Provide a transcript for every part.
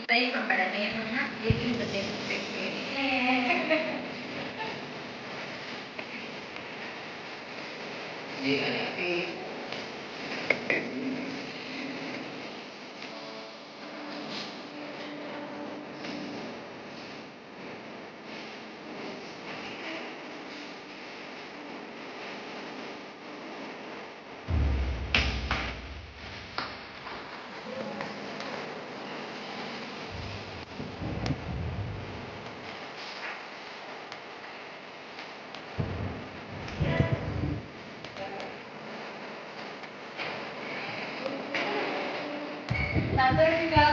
Tapi perbedaannya mana? Jadi gede-gede. Tante juga.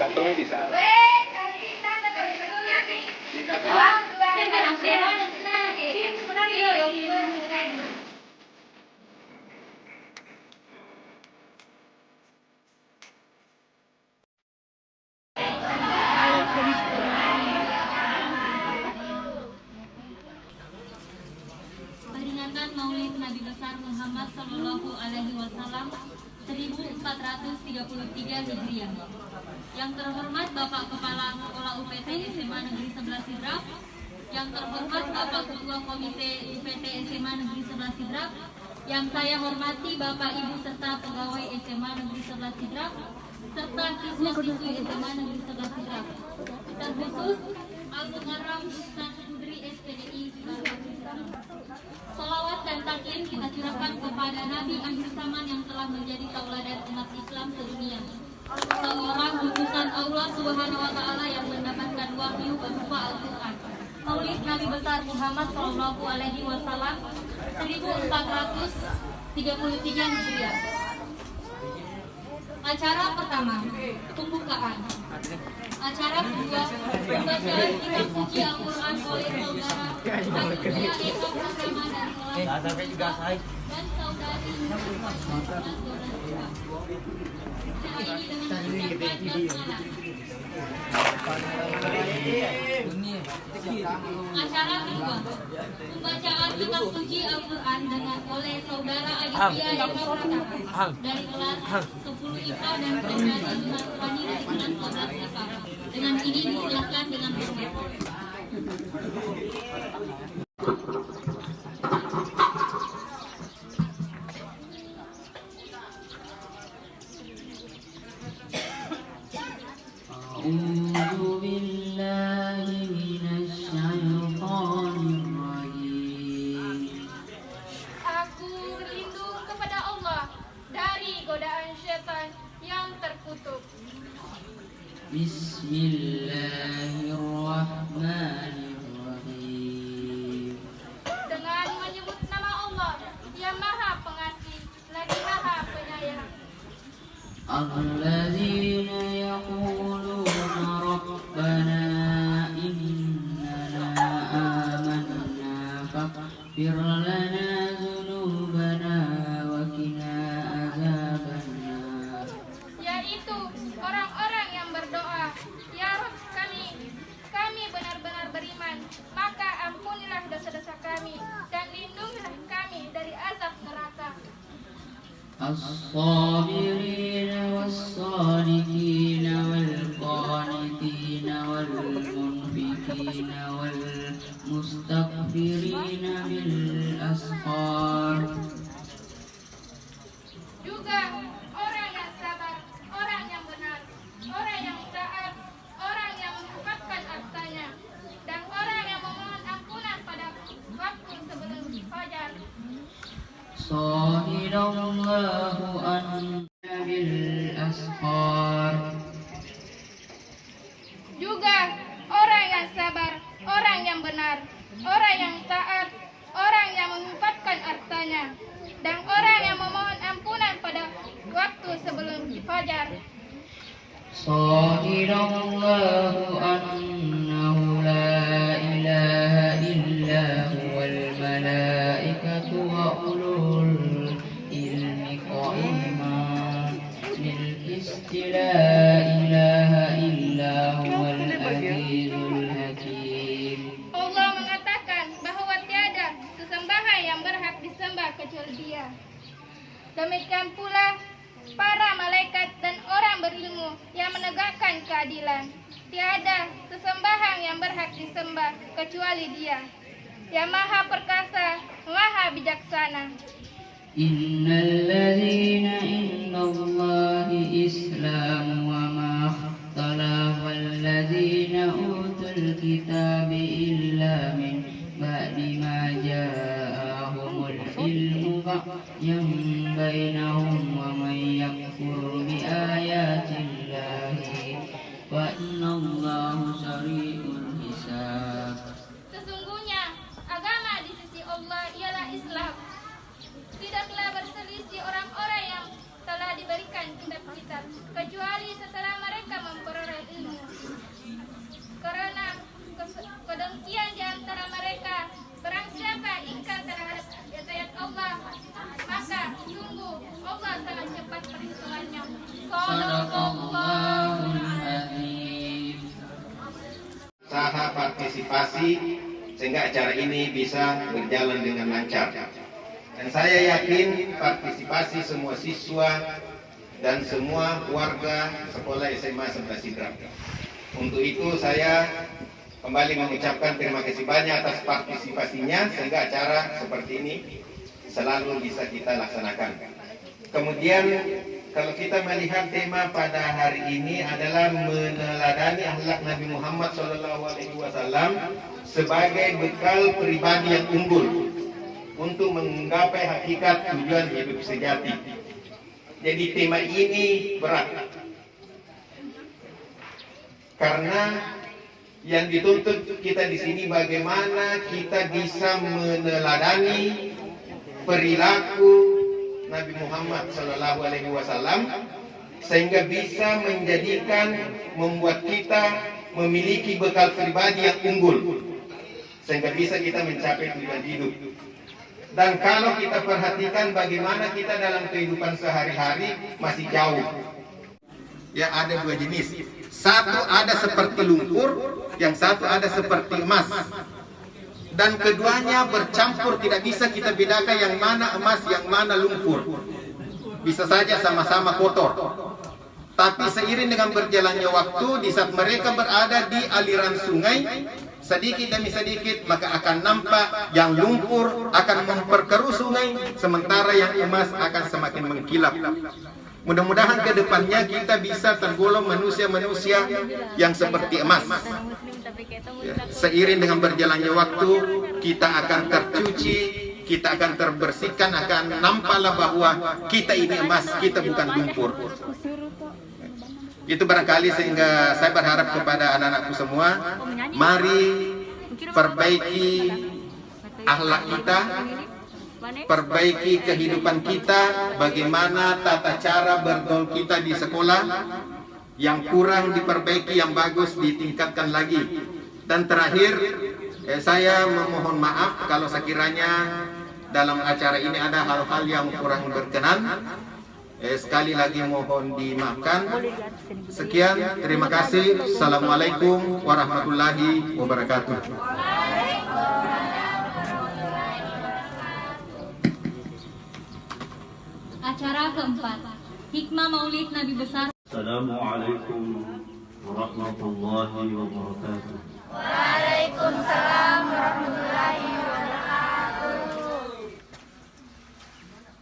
Kantongnya bisa. Peringatan Maulid Nabi besar Muhammad Sallallahu Alaihi Wasallam 1433 Hijriah. Yang terhormat Bapak Kepala Sekolah UPT SMA Negeri 11 Sidrap, yang terhormat Bapak Ketua Komite UPT SMA Negeri 11 Sidrap, yang saya hormati Bapak Ibu serta pegawai SMA Negeri 11 Sidrap, serta siswa-siswi SMA Negeri 11 Sidrap. Terkhusus Al-Mukarram Ustaz Kudri SPDI. Salawat dan taklim kita curahkan kepada Nabi akhir zaman yang telah menjadi tauladan umat Islam sedunia. Seorang utusan Allah Subhanahu wa taala yang mendapatkan wahyu berupa Al-Qur'an. Maulid Nabi besar Muhammad Sallallahu Alaihi Wasallam 1433 Hijriah. Acara pertama, pembukaan. Acara kedua, pembacaan kitab suci Al-Quran oleh saudara Aisyah Eka Pratama dari kelas dan saudari Acara kedua, pembacaan kitab suci Al-Quran oleh saudara Aisyah Eka Pratama dari kelas 10 IPA dan saudari Nurani dari kelas 11 IPA. Dengan ini disilakan dengan hormat. أعوذ بالله من الشيطان الرجيم. Aku berlindung kepada Allah dari godaan syaitan yang terkutuk. Bismillahirrahmanirrahim. Dengan menyebut nama Allah yang Maha Pengasih lagi Maha Penyayang. Alladzina yaquluna rabbana innana amanna faghfir lana dzunubana wa qina azabannar. Yaitu orang-orang yang berdoa, Ya Rabb kami benar-benar beriman, maka ampunilah dosa-dosa kami dan lindungilah kami dari azab neraka. الصابرين والصادقين والقانتين والمنفقين والمستغفرين بالأسحار. Juga orang yang sabar, orang yang benar, orang yang taat, orang yang mengungkapkan hartanya, dan orang yang memohon ampunan pada waktu sebelum fajar. Shahidallahu anna bil ashar. Juga orang yang sabar, orang yang benar, orang yang taat, orang yang mengungkapkan hartanya, dan orang yang memohon ampunan pada waktu sebelum fajar. Shahidallahu annahu la ilaha illa huwal malaikatu wa ulul ilmi qa'iman bil qisti la ilaha illa huwal azizul hakim. Allah mengatakan bahwa tiada sesembahan yang berhak disembah kecuali Dia. Demikian pula para malaikat dan orang berilmu yang menegakkan keadilan. Tiada sesembahan yang berhak disembah kecuali Dia, yang Maha Perkasa, Maha Bijaksana. Innal ladzina indallahi islamu wa ma ikhtalafa alladzina utul kitabi illa min ba'di ma ja'ahumul ilmu bagyan bainahum wa man yakfur bi ayatillahi wa innallaha sari'ul hisab. Sesungguhnya agama di sisi Allah ialah Islam. Tidaklah berselisih orang-orang yang telah diberikan kitab-kitab kecuali setelah mereka memperoleh ilmu. Karena kedengkian di antara mereka, barang siapa ingkar terhadap ayat Allah, maka sungguh Allah sangat cepat perhitungannya. Sadaqallahul azim. Usaha partisipasi sehingga acara ini bisa berjalan dengan lancar. Dan saya yakin partisipasi semua siswa dan semua warga sekolah SMA 11 Sidrap. Untuk itu saya kembali mengucapkan terima kasih banyak atas partisipasinya sehingga acara seperti ini selalu bisa kita laksanakan. Kemudian kalau kita melihat tema pada hari ini adalah meneladani akhlak Nabi Muhammad SAW sebagai bekal pribadi yang unggul untuk menggapai hakikat tujuan hidup sejati. Jadi tema ini berat karena yang dituntut kita di sini bagaimana kita bisa meneladani perilaku Nabi Muhammad SAW sehingga bisa membuat kita memiliki bekal pribadi yang unggul, sehingga bisa kita mencapai tujuan hidup. Dan kalau kita perhatikan bagaimana kita dalam kehidupan sehari-hari masih jauh. Ya, ada dua jenis. Satu ada seperti lumpur, yang satu ada seperti emas. Dan keduanya bercampur, tidak bisa kita bedakan yang mana emas, yang mana lumpur. Bisa saja sama-sama kotor. Tapi seiring dengan berjalannya waktu, di saat mereka berada di aliran sungai, sedikit demi sedikit maka akan nampak yang lumpur akan memperkeruh sungai, sementara yang emas akan semakin mengkilap. Mudah-mudahan ke depannya kita bisa tergolong manusia-manusia yang seperti emas. Ya, seiring dengan berjalannya waktu, kita akan tercuci, kita akan terbersihkan, akan nampaklah bahwa kita ini emas, kita bukan lumpur. Itu barangkali, sehingga saya berharap kepada anak-anakku semua, mari perbaiki akhlak kita, perbaiki kehidupan kita, bagaimana tata cara bergaul kita di sekolah, yang kurang diperbaiki, yang bagus ditingkatkan lagi. Dan terakhir, saya memohon maaf kalau sekiranya dalam acara ini ada hal-hal yang kurang berkenan. Sekali lagi mohon dimaafkan. Sekian, terima kasih. Assalamualaikum warahmatullahi wabarakatuh. Acara keempat, Hikmah Maulid Nabi Besar. Assalamualaikum warahmatullahi wabarakatuh. Waalaikumsalam warahmatullahi wabarakatuh.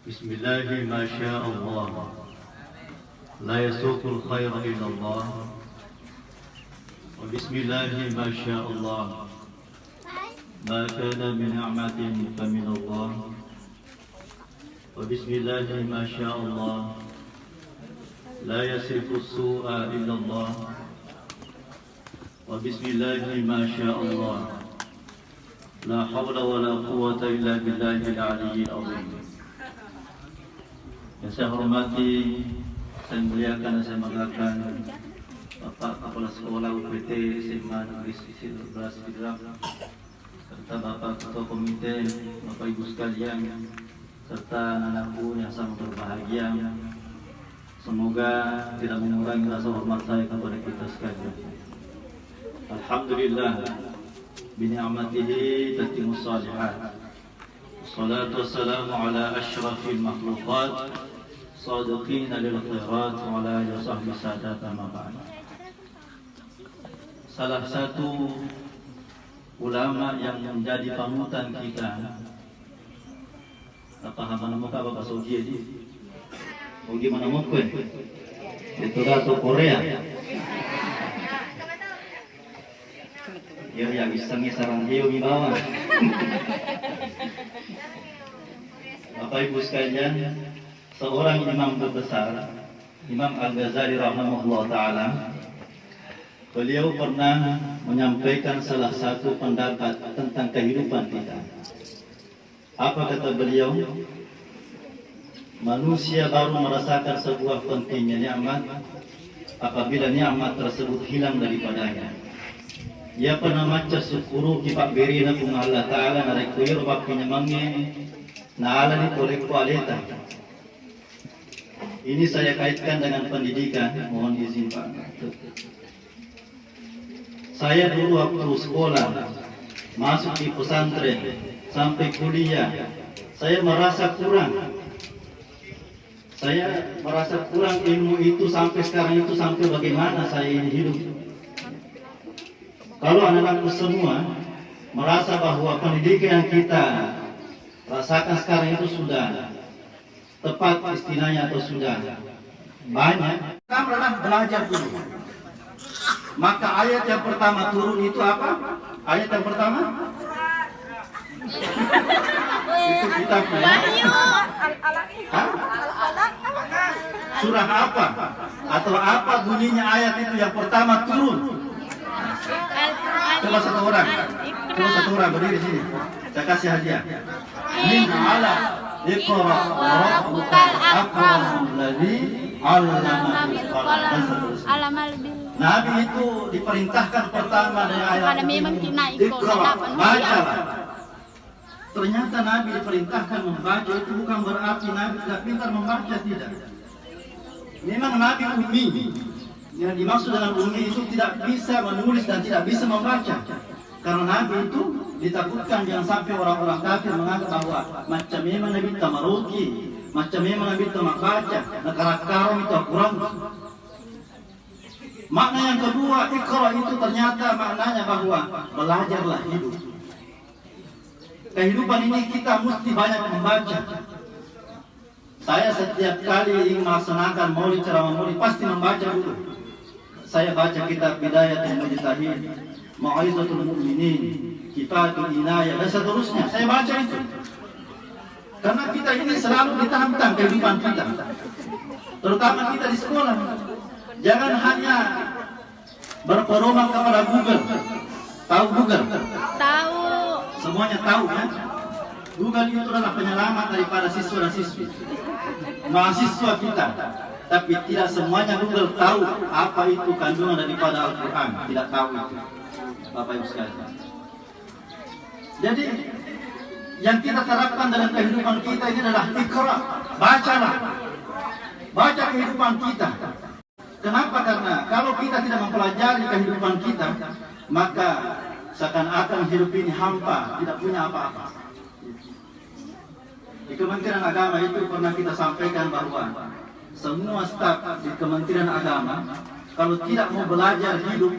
Bismillahi ma sya Allah, la yasuqul khaira illa Allah, wa bismillahi ma sya Allah, ma kana min ni'matin fa min Allah, wa bismillahi ma sya Allah, la yasrifu as-su'a illa Allah, wa bismillahi ma sya Allah, la hawla wa la quwwata illa billahi al-'aliyyil 'azim. Yang saya hormati, saya muliakan dan saya banggakan Bapak Kepala Sekolah UPT SMA Negeri 11 Sidrap, serta Bapak Ketua Komite, Bapak Ibu sekalian, serta anak-anakku yang sangat berbahagia. Semoga tidak mengurangi rasa hormat saya kepada kita sekalian. Alhamdulillah, bini'amatihi tatimmus shalihat. Salatu wassalamu ala asyrafil makhluqat, sadiqina lil khairat, wa ala alihi wasahbihi sadat amma ba'd. Salah satu ulama yang menjadi panutan kita, apa nama muka Bapak Soji ini? Oh, gimana mungkin? Itu atau Korea? Ya, yang isengnya sarang hiu di bawah. Bapak Ibu sekalian, seorang imam terbesar, Imam Al-Ghazali rahimahullah ta'ala, beliau pernah menyampaikan salah satu pendapat tentang kehidupan kita. Apa kata beliau? Manusia baru merasakan sebuah pentingnya nikmat apabila nikmat tersebut hilang daripadanya. Ia pernah maca syukuru kipak beri na kung Allah Ta'ala na rekuyur bak pinyamangi na ala ni kolekpo aleta. Ini saya kaitkan dengan pendidikan, mohon izin Pak. Saya dulu waktu sekolah, masuk di pesantren, sampai kuliah, saya merasa kurang. Saya merasa kurang ilmu itu sampai sekarang itu, sampai bagaimana saya ini hidup. Kalau anak-anakku semua merasa bahwa pendidikan yang kita rasakan sekarang itu sudah tepat istilahnya atau sudah banyak, kita pernah belajar dulu. Maka ayat yang pertama turun itu apa? Ayat yang pertama? Itu kita punya. Surah apa? Atau apa bunyinya ayat itu yang pertama turun? Coba satu orang. Coba satu orang berdiri sini. Saya kasih hadiah. Min ala iqra rabbukal akram alladzi Allamabil qalam. Nabi itu diperintahkan pertama dengan ayat Iqra, bacalah. Ternyata Nabi diperintahkan membaca itu bukan berarti Nabi tidak pintar membaca, tidak. Memang Nabi ummi. Yang dimaksud dengan ummi itu tidak bisa menulis dan tidak bisa membaca. Karena Nabi itu ditakutkan jangan sampai orang-orang kafir menganggap bahwa macam memang Nabi tamaruki, macam memang Nabi baca, negara-negara itu kurang. Makna yang kedua, Iqra itu ternyata maknanya bahwa belajarlah hidup. Kehidupan ini kita mesti banyak membaca. Saya setiap kali ingin melaksanakan maulid, ceramah maulid, pasti membaca dulu. Saya baca kitab Bidayatul Mujtahid, Mau'izatul Mu'minin, Kifatul Inayah, dan seterusnya. Saya baca itu. Karena kita ini selalu ditantang kehidupan kita. Terutama kita di sekolah. Jangan hanya berpedoman kepada Google. Tahu Google? Tahu. Semuanya tahu kan? Google itu adalah penyelamat daripada siswa dan siswi, mahasiswa kita. Tapi tidak semuanya Google tahu apa itu kandungan daripada Al-Quran. Tidak tahu itu, Bapak Ibu sekalian. Jadi yang kita terapkan dalam kehidupan kita ini adalah Iqra, bacalah, baca kehidupan kita. Kenapa? Karena kalau kita tidak mempelajari kehidupan kita, maka seakan-akan hidup ini hampa, tidak punya apa-apa. Di Kementerian Agama itu pernah kita sampaikan bahwa semua staf di Kementerian Agama kalau tidak mau belajar hidup,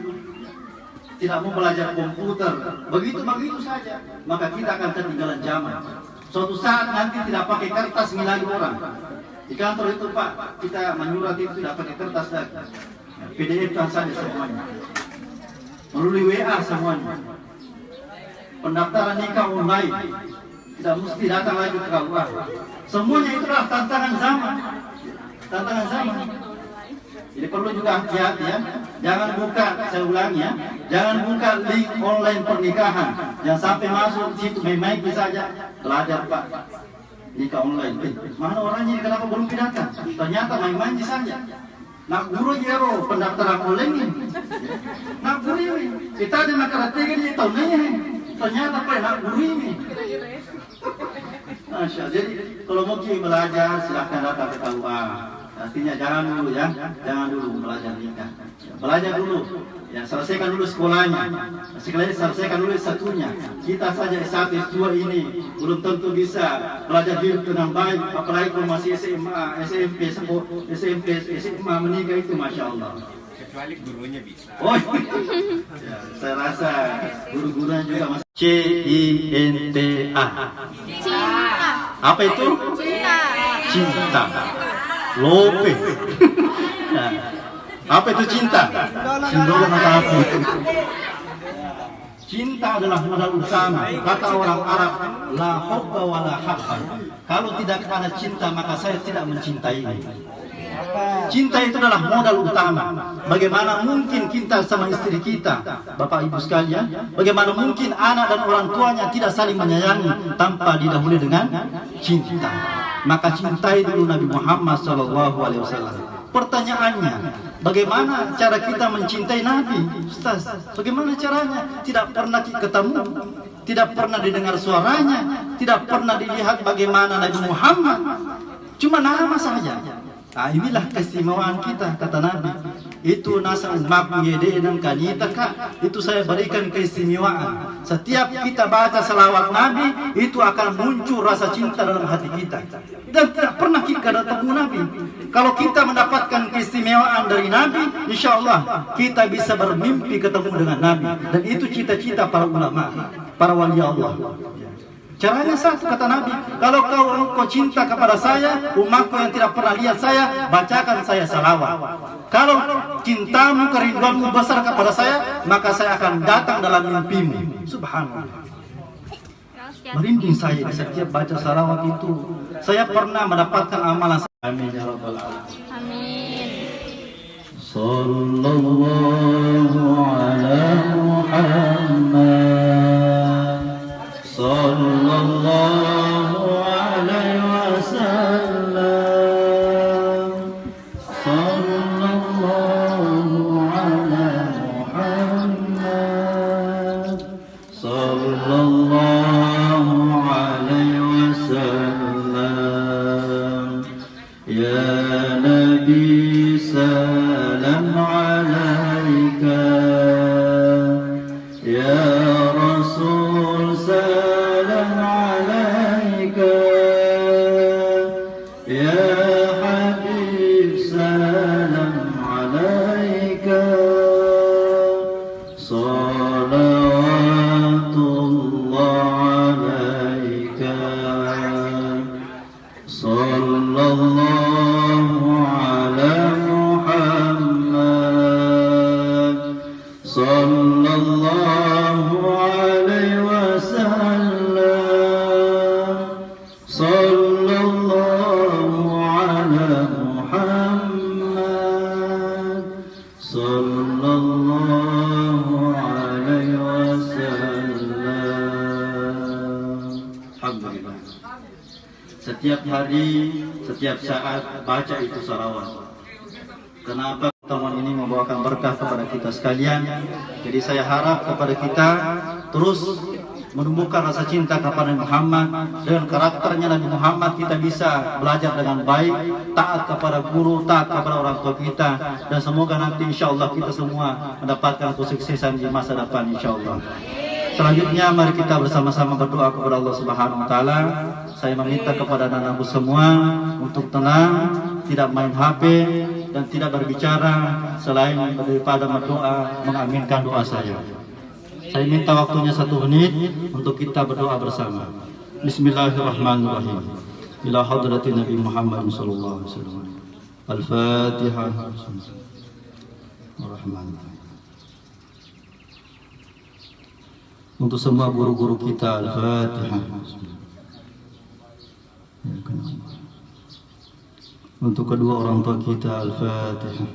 tidak mau belajar komputer, begitu saja, maka kita akan ketinggalan zaman. Suatu saat nanti tidak pakai kertas milagi orang. Di kantor itu Pak, kita menyurat itu tidak pakai kertas lagi, PDF kan saja semuanya, melalui WA semuanya. Pendaftaran nikah online, tidak mesti datang lagi ke KUA. Semuanya itu adalah tantangan zaman. Tantangan zaman. Jadi perlu juga hati-hati ya. Jangan buka, saya ulangi ya, jangan buka link online pernikahan. Jangan sampai masuk di situ main-main saja. Belajar Pak, nikah online. Mana orangnya, kenapa belum datang? Ternyata main-main saja. Nak guru jero pendaftaran online ini. Nak guru ini kita ada masyarakat ini tahun ini. Ternyata Pak nak guru ini. Masya. Jadi kalau mau belajar silahkan datang ke KUA. Artinya jangan dulu ya, jangan dulu belajar nikah. Belajar dulu, ya selesaikan dulu sekolahnya. Sekali selesaikan dulu satunya. Kita saja S1, S2 ini belum tentu bisa belajar hidup dengan baik. Apalagi kalau masih SMA, SMP, SMA menikah itu Masya Allah. Kecuali gurunya bisa. Oh, ya, saya rasa guru-gurunya juga masih. CINTA. Cinta. Apa itu? Cinta. Cinta. Lope. Nah, apa itu cinta? Sindola apa itu? Cinta adalah modal utama. Kata orang Arab, la hubba wa la habba. Kalau tidak ada cinta maka saya tidak mencintai. Cinta itu adalah modal utama. Bagaimana mungkin kita sama istri kita, Bapak Ibu sekalian, bagaimana mungkin anak dan orang tuanya tidak saling menyayangi tanpa didahului dengan cinta. Maka cintai dulu Nabi Muhammad SAW. Pertanyaannya, bagaimana cara kita mencintai Nabi? Ustaz, bagaimana caranya? Tidak pernah ketemu, tidak pernah didengar suaranya, tidak pernah dilihat bagaimana Nabi Muhammad. Cuma nama saja. Nah, inilah keistimewaan kita, kata Nabi. Itu nasa umatku yede dan kanita kak. Itu saya berikan keistimewaan. Setiap kita baca salawat Nabi, itu akan muncul rasa cinta dalam hati kita. Dan tidak pernah kita ketemu Nabi. Kalau kita mendapatkan keistimewaan dari Nabi, insya Allah kita bisa bermimpi ketemu dengan Nabi. Dan itu cita-cita para ulama, para wali Allah. Caranya satu, kata Nabi, kalau kau cinta kepada saya, umatku yang tidak pernah lihat saya, bacakan saya salawat. Kalau cintamu, kerinduanmu besar kepada saya, maka saya akan datang dalam mimpimu. Subhanallah. Merinding saya di setiap baca salawat itu. Saya pernah mendapatkan amalan. Amin ya rabbal alamin. Amin. Sallallahu ala Muhammad. Sallallahu alaihi wasallam. نبي سلام عليك يا رسول سلام عليك يا حبيب سلام عليك صلوات الله عليك صلى الله على محمد صلى الله عليه وسلم صلى الله على محمد صلى الله عليه وسلم. Alhamdulillah. Setiap hari, setiap saat baca itu salawat. Kenapa pertemuan ini membawakan berkah kepada kita sekalian? Jadi saya harap kepada kita terus menumbuhkan rasa cinta kepada Muhammad. Dengan karakternya Nabi Muhammad kita bisa belajar dengan baik, taat kepada guru, taat kepada orang tua kita, dan semoga nanti insya Allah kita semua mendapatkan kesuksesan di masa depan insya Allah. Selanjutnya mari kita bersama-sama berdoa kepada Allah Subhanahu wa taala. Saya meminta kepada anak-anakku semua untuk tenang, tidak main HP dan tidak berbicara selain daripada berdoa, mengaminkan doa saya. Saya minta waktunya 1 menit untuk kita berdoa bersama. Bismillahirrahmanirrahim. Ila hadratin Nabi Muhammad sallallahu alaihi wasallam. Al-Fatihah. Ar-Rahman. Untuk semua guru-guru kita, Al-Fatihah. Untuk kedua orang tua kita, Al-Fatihah.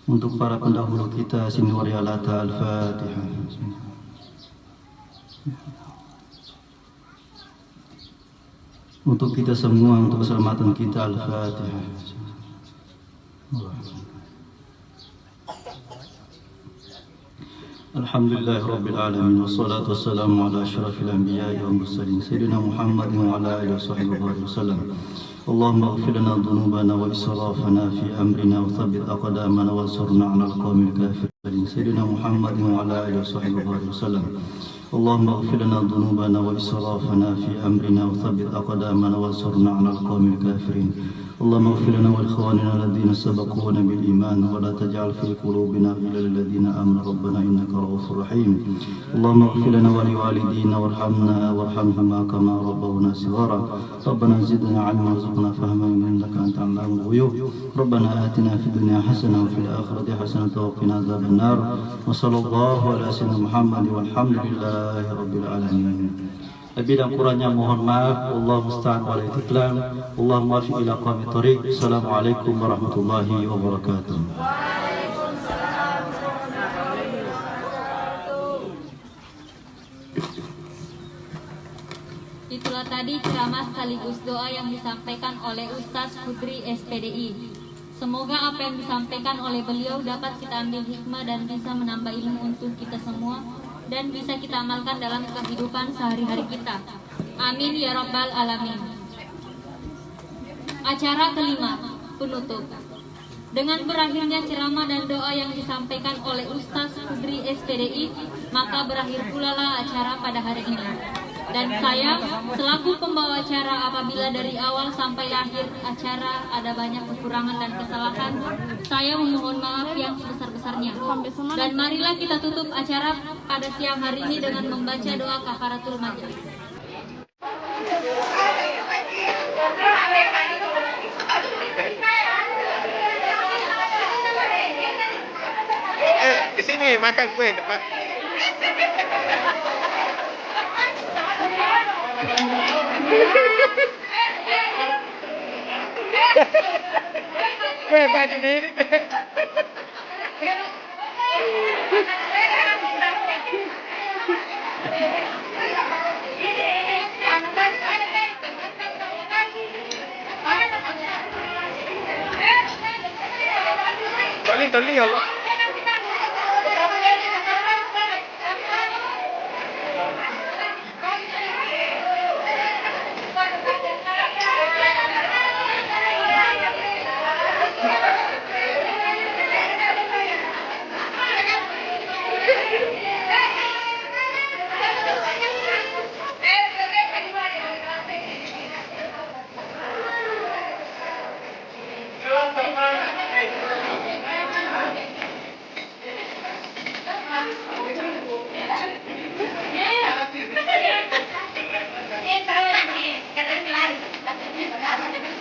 Untuk para pendahulu kita, Sini Warialata, Al-Fatihah. Untuk kita semua, untuk keselamatan kita, Al-Fatihah. Alhamdulillah Rabbil Alamin. Wassalatu wassalamu ala asyrafil anbiya'i wal mursalin Sayyidina Muhammadin wa ala alihi wa sahbihi wasallam. Allahumma ighfir lana dhunubana wa israfana fi amrina wa thabbit aqdamana wansurna 'alal qawmil kafirin Sayyidina Muhammadin wa ala alihi wa sahbihi wasallam. Allahumma ighfir lana dhunubana wa israfana fi amrina wa thabbit aqdamana wansurna 'alal qawmil kafirin. اللهم اغفر لنا ولإخواننا الذين سبقونا بالإيمان ولا تجعل في قلوبنا غلا للذين آمنوا ربنا إنك رؤوف رحيم اللهم اغفر لنا ولوالدينا وارحمهما كما ربونا صغارا ربنا زدنا علما وارزقنا فهما إنك أنت علام الغيوب ربنا آتنا في الدنيا حسنة وفي الآخرة حسنة وقنا عذاب النار وصلى الله على سيدنا محمد والحمد لله رب العالمين. Lebih dan kurangnya mohon maaf. Allah musta'an wa al-iqlam. Allah muwaffiq ila aqwamit thoriq. Assalamualaikum warahmatullahi wabarakatuh. Itulah tadi ceramah sekaligus doa yang disampaikan oleh Ustaz Putri SPDI. Semoga apa yang disampaikan oleh beliau dapat kita ambil hikmah dan bisa menambah ilmu untuk kita semua dan bisa kita amalkan dalam kehidupan sehari-hari kita. Amin ya rabbal alamin. Acara kelima, penutup. Dengan berakhirnya ceramah dan doa yang disampaikan oleh Ustaz Putri SPDI, maka berakhir pula lah acara pada hari ini. Dan saya selaku pembawa acara, apabila dari awal sampai akhir acara ada banyak kekurangan dan kesalahan, saya memohon maaf yang sebesar-besarnya. Dan marilah kita tutup acara pada siang hari ini dengan membaca doa kafaratul majelis. Di sini makan kue, Pak. Kue baju ini. Toli Allah. Aku